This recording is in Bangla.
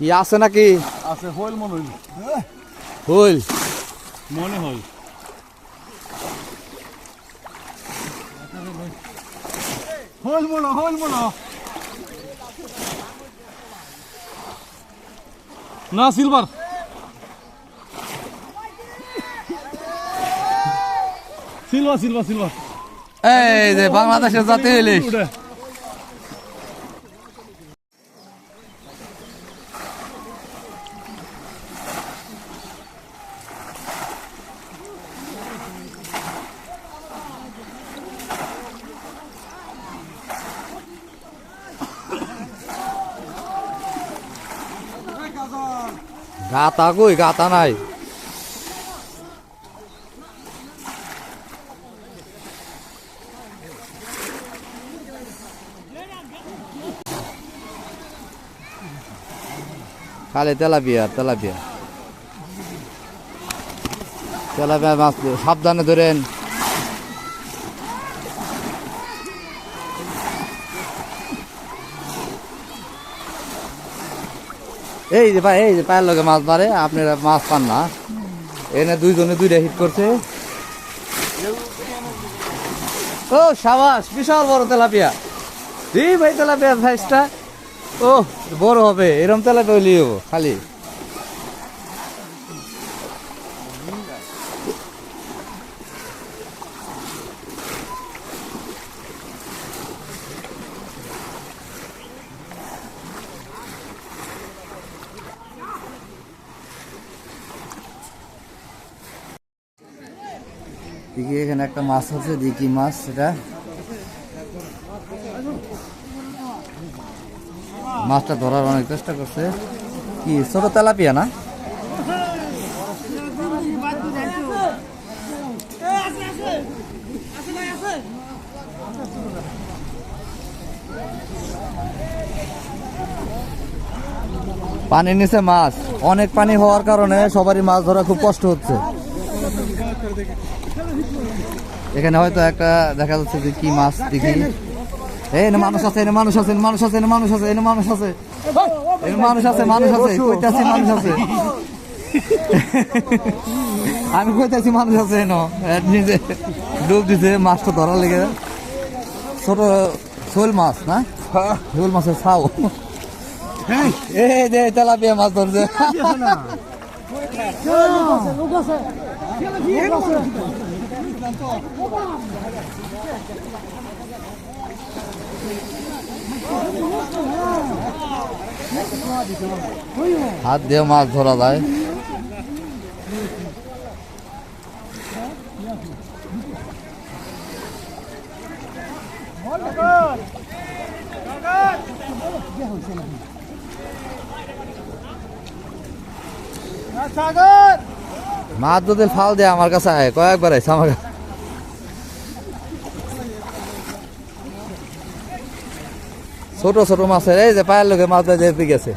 কি আছে নাকি? আছে হইল মনে হইল। হইল মনে হয়। হইল মনে। না সিলভার। সিলভার। এই যে বাংলাদেশের জাতীয় ইলিশ। গাতা কই? গাতা নাই। খালি তেলাপিয়া মাছ সাবধানে ধরেন। এই যে পায়ের লগে মাছ মারে, আপনারা মাছ পান না। এনে দুইজনে দুইটা হিট করছে। ও সাবাস, বিশাল বড় তেলাপিয়া। ভাই তেলাপিয়া সাইজটা ও বড় হবে, এরকম তেলাপিয়া হইলেই হবো খালি। দেখি এখানে একটা মাছ হচ্ছে, দেখি মাছ, সেটা মাছটা ধরার অনেক চেষ্টা করছে। কি ছোট তেলাপিয়া না? পানির নিচে মাছ, অনেক পানি হওয়ার কারণে সবারই মাছ ধরা খুব কষ্ট হচ্ছে। এখানে হয়তো একটা দেখা যাচ্ছে যে কি মাছ, দেখি। মানুষ আছে, আমি কইতাছি মানুষ আছে। নিজে ডুব দিছে মাছটা ধরার লেগে। ছোট শোল মাছ না, শোল মাছের ছাও। তেলাপিয়া মাছ ধরছে। হাত দিয়ে মাছ ধরা যায়। মাছ যদি ফাল দেয় আমার কাছে আয়, কয়েকবার আইসে আমার কাছে। ছোট ছোট মাছের এই যে পায়ের লোকে মাছ গেছে।